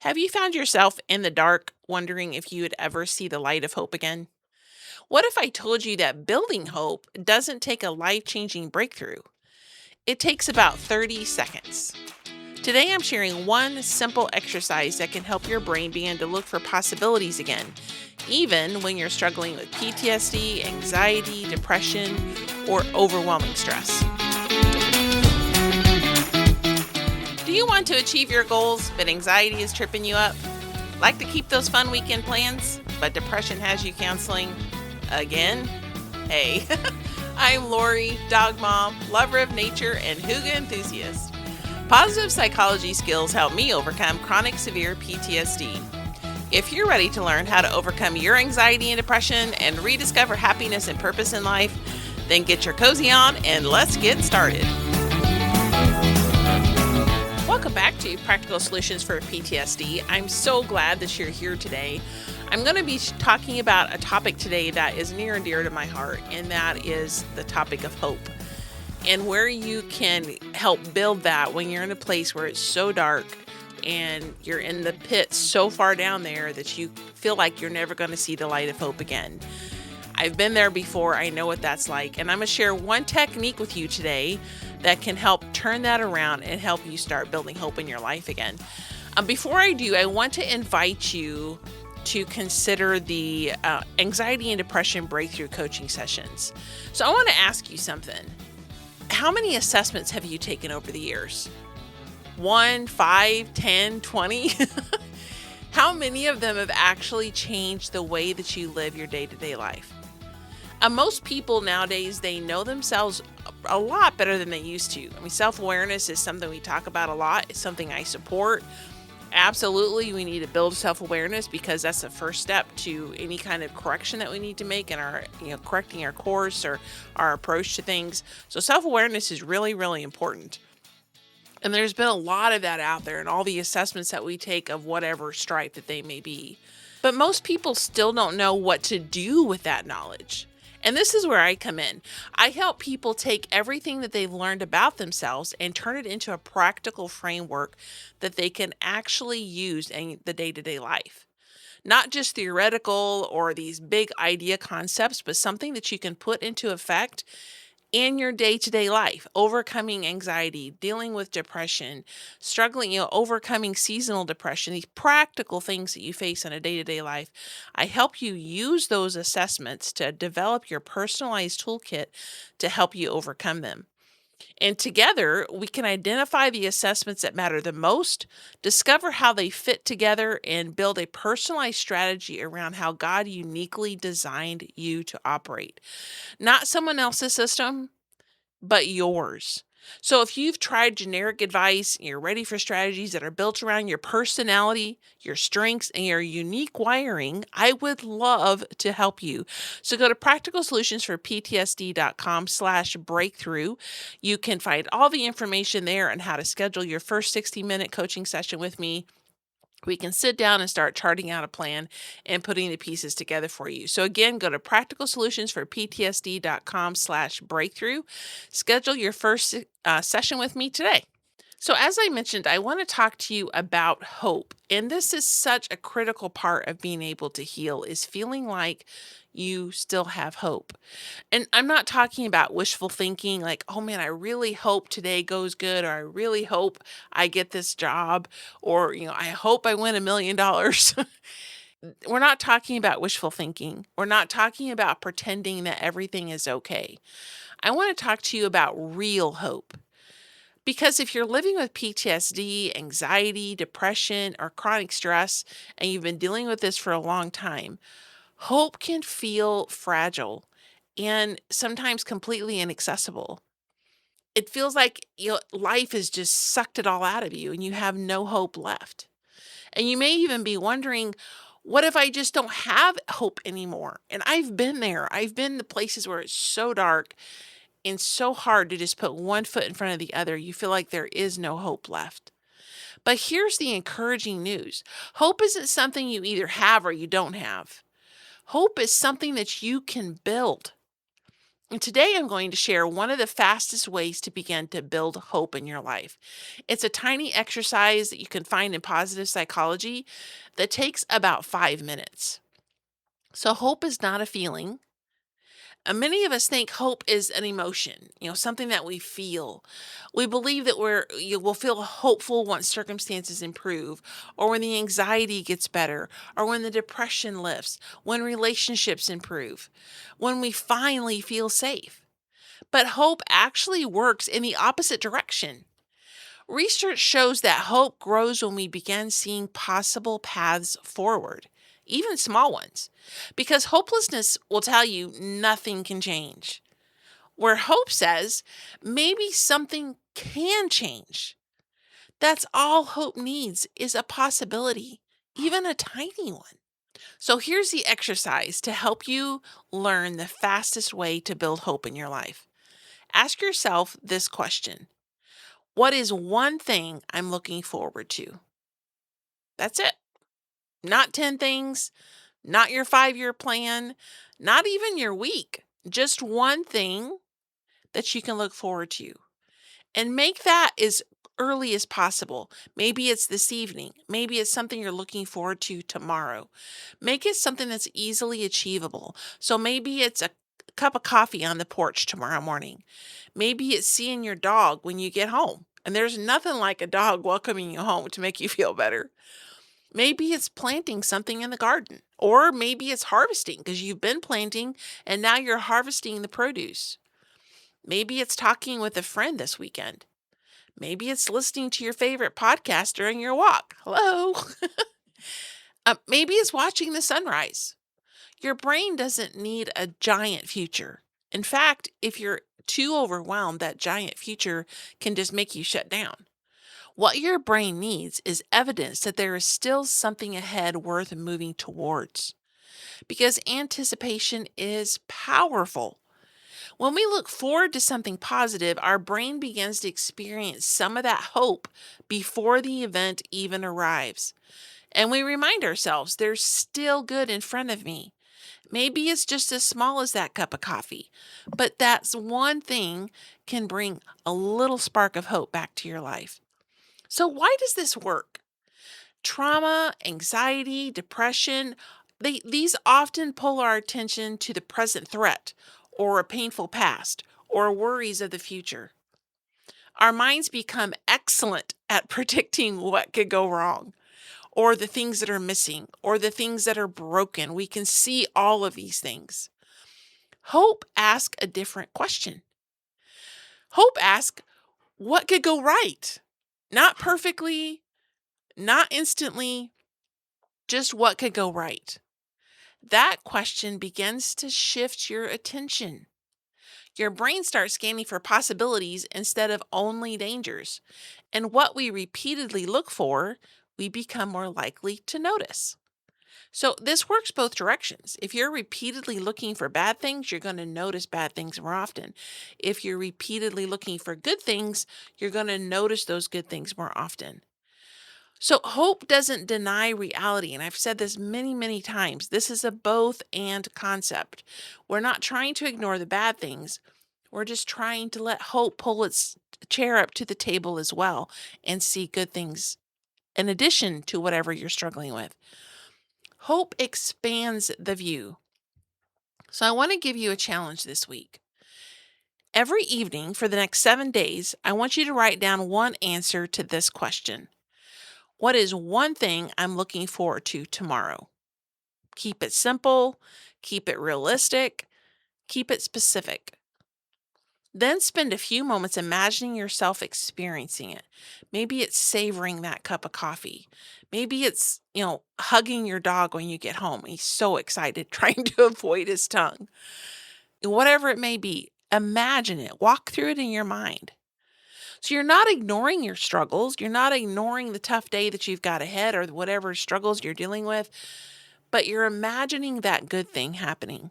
Have you found yourself in the dark wondering if you would ever see the light of hope again? What if I told you that building hope doesn't take a life changing breakthrough? It takes about 30 seconds. Today, I'm sharing one simple exercise that can help your brain begin to look for possibilities again, even when you're struggling with PTSD, anxiety, depression, or overwhelming stress. Do you want to achieve your goals, but anxiety is tripping you up? Like to keep those fun weekend plans, but depression has you counseling again? Hey, I'm Lori, dog mom, lover of nature, and hygge enthusiast. Positive psychology skills help me overcome chronic severe PTSD. If you're ready to learn how to overcome your anxiety and depression and rediscover happiness and purpose in life, then get your cozy on and let's get started. Welcome back to Practical Solutions for PTSD. I'm so glad that you're here today. I'm going to be talking about a topic today that is near and dear to my heart, and that is the topic of hope and where you can help build that when you're in a place where it's so dark and you're in the pit so far down there that you feel like you're never going to see the light of hope again. I've been there before. I know what that's like. And I'm going to share one technique with you today that can help turn that around and help you start building hope in your life again. Before I do, I want to invite you to consider the anxiety and depression breakthrough coaching sessions. So I want to ask you something. How many assessments have you taken over the years? 1, 5, 10, 20? How many of them have actually changed the way that you live your day-to-day life? Most people nowadays, they know themselves a lot better than they used to. I mean, self-awareness is something we talk about a lot. It's something I support. Absolutely, we need to build self-awareness because that's the first step to any kind of correction that we need to make in our, correcting our course or our approach to things. So self-awareness is really, really important. And there's been a lot of that out there and all the assessments that we take of whatever stripe that they may be. But most people still don't know what to do with that knowledge. And this is where I come in. I help people take everything that they've learned about themselves and turn it into a practical framework that they can actually use in the day-to-day life. Not just theoretical or these big idea concepts, but something that you can put into effect in your day-to-day life, overcoming anxiety, dealing with depression, struggling, overcoming seasonal depression, these practical things that you face in a day-to-day life. I help you use those assessments to develop your personalized toolkit to help you overcome them. And together, we can identify the assessments that matter the most, discover how they fit together, and build a personalized strategy around how God uniquely designed you to operate. Not someone else's system, but yours. So if you've tried generic advice and you're ready for strategies that are built around your personality, your strengths, and your unique wiring, I would love to help you. So go to practicalsolutionsforptsd.com/breakthrough. You can find all the information there on how to schedule your first 60-minute coaching session with me. We can sit down and start charting out a plan and putting the pieces together for you. So again, go to practicalsolutionsforptsd.com/breakthrough. Schedule your first session with me today. So as I mentioned, I want to talk to you about hope. And this is such a critical part of being able to heal, is feeling like you still have hope. And I'm not talking about wishful thinking like, oh man, I really hope today goes good, or I really hope I get this job, or, I hope I win $1 million. We're not talking about wishful thinking. We're not talking about pretending that everything is okay. I want to talk to you about real hope. Because if you're living with PTSD, anxiety, depression, or chronic stress, and you've been dealing with this for a long time, hope can feel fragile and sometimes completely inaccessible. It feels like life has just sucked it all out of you and you have no hope left. And you may even be wondering, what if I just don't have hope anymore? And I've been there. I've been the places where it's so dark and so hard to just put one foot in front of the other. You feel like there is no hope left. But here's the encouraging news. Hope isn't something you either have or you don't have. Hope is something that you can build. And today I'm going to share one of the fastest ways to begin to build hope in your life. It's a tiny exercise that you can find in positive psychology that takes about 5 minutes. So, hope is not a feeling. Many of us think hope is an emotion, something that we feel. We believe that we'll feel hopeful once circumstances improve, or when the anxiety gets better, or when the depression lifts, when relationships improve, when we finally feel safe. But hope actually works in the opposite direction. Research shows that hope grows when we begin seeing possible paths forward, even small ones, because hopelessness will tell you nothing can change. Where hope says maybe something can change. That's all hope needs is a possibility, even a tiny one. So here's the exercise to help you learn the fastest way to build hope in your life. Ask yourself this question: what is one thing I'm looking forward to? That's it. Not 10 things, not your 5-year plan, not even your week. Just one thing that you can look forward to. And make that as early as possible. Maybe it's this evening. Maybe it's something you're looking forward to tomorrow. Make it something that's easily achievable. So maybe it's a cup of coffee on the porch tomorrow morning. Maybe it's seeing your dog when you get home. And there's nothing like a dog welcoming you home to make you feel better. Maybe it's planting something in the garden, or maybe it's harvesting because you've been planting and now you're harvesting the produce. Maybe it's talking with a friend this weekend. Maybe it's listening to your favorite podcast during your walk. Hello. Maybe it's watching the sunrise. Your brain doesn't need a giant future. In fact, if you're too overwhelmed, that giant future can just make you shut down. What your brain needs is evidence that there is still something ahead worth moving towards. Because anticipation is powerful. When we look forward to something positive, our brain begins to experience some of that hope before the event even arrives. And we remind ourselves there's still good in front of me. Maybe it's just as small as that cup of coffee, but that's one thing can bring a little spark of hope back to your life. So, why does this work? Trauma, anxiety, depression, these often pull our attention to the present threat or a painful past or worries of the future. Our minds become excellent at predicting what could go wrong or the things that are missing or the things that are broken. We can see all of these things. Hope asks a different question. Hope asks, what could go right? Not perfectly, not instantly, just what could go right. That question begins to shift your attention. Your brain starts scanning for possibilities instead of only dangers. And what we repeatedly look for, we become more likely to notice. So, this works both directions. If you're repeatedly looking for bad things, you're going to notice bad things more often. If you're repeatedly looking for good things, you're going to notice those good things more often. So, hope doesn't deny reality. And I've said this many, many times. This is a both and concept. We're not trying to ignore the bad things. We're just trying to let hope pull its chair up to the table as well and see good things in addition to whatever you're struggling with. Hope expands the view. So, I want to give you a challenge this week. Every evening for the next 7 days, I want you to write down one answer to this question: what is one thing I'm looking forward to tomorrow? Keep it simple, keep it realistic, keep it specific. Then spend a few moments imagining yourself experiencing it. Maybe it's savoring that cup of coffee. Maybe it's, hugging your dog when you get home. He's so excited, trying to avoid his tongue. Whatever it may be, imagine it. Walk through it in your mind. So you're not ignoring your struggles. You're not ignoring the tough day that you've got ahead or whatever struggles you're dealing with, but you're imagining that good thing happening.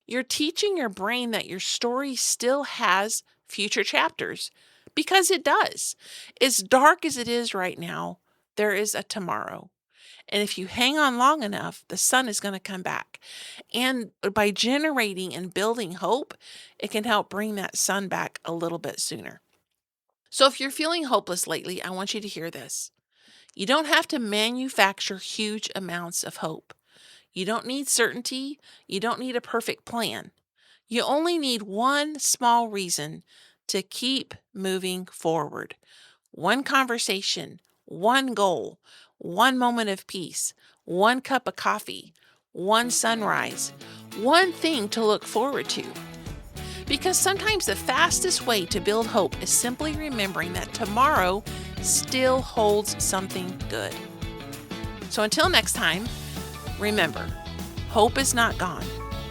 You're teaching your brain that your story still has future chapters because it does. As dark as it is right now, there is a tomorrow. And if you hang on long enough, the sun is going to come back. And by generating and building hope, it can help bring that sun back a little bit sooner. So if you're feeling hopeless lately, I want you to hear this. You don't have to manufacture huge amounts of hope. You don't need certainty. You don't need a perfect plan. You only need one small reason to keep moving forward. One conversation, one goal, one moment of peace, one cup of coffee, one sunrise, one thing to look forward to. Because sometimes the fastest way to build hope is simply remembering that tomorrow still holds something good. So until next time, remember, hope is not gone.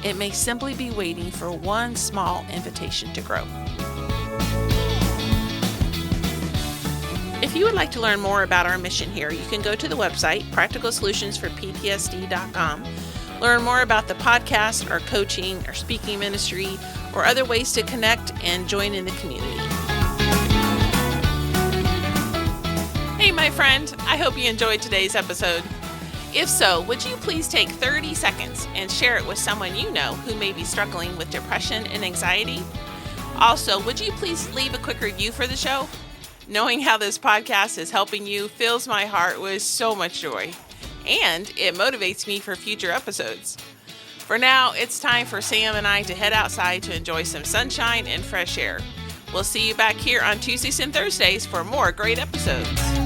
It may simply be waiting for one small invitation to grow. If you would like to learn more about our mission here, you can go to the website, practicalsolutionsforptsd.com. Learn more about the podcast, our coaching, our speaking ministry, or other ways to connect and join in the community. Hey, my friend, I hope you enjoyed today's episode. If so, would you please take 30 seconds and share it with someone you know who may be struggling with depression and anxiety? Also, would you please leave a quick review for the show? Knowing how this podcast is helping you fills my heart with so much joy, and it motivates me for future episodes. For now, it's time for Sam and I to head outside to enjoy some sunshine and fresh air. We'll see you back here on Tuesdays and Thursdays for more great episodes.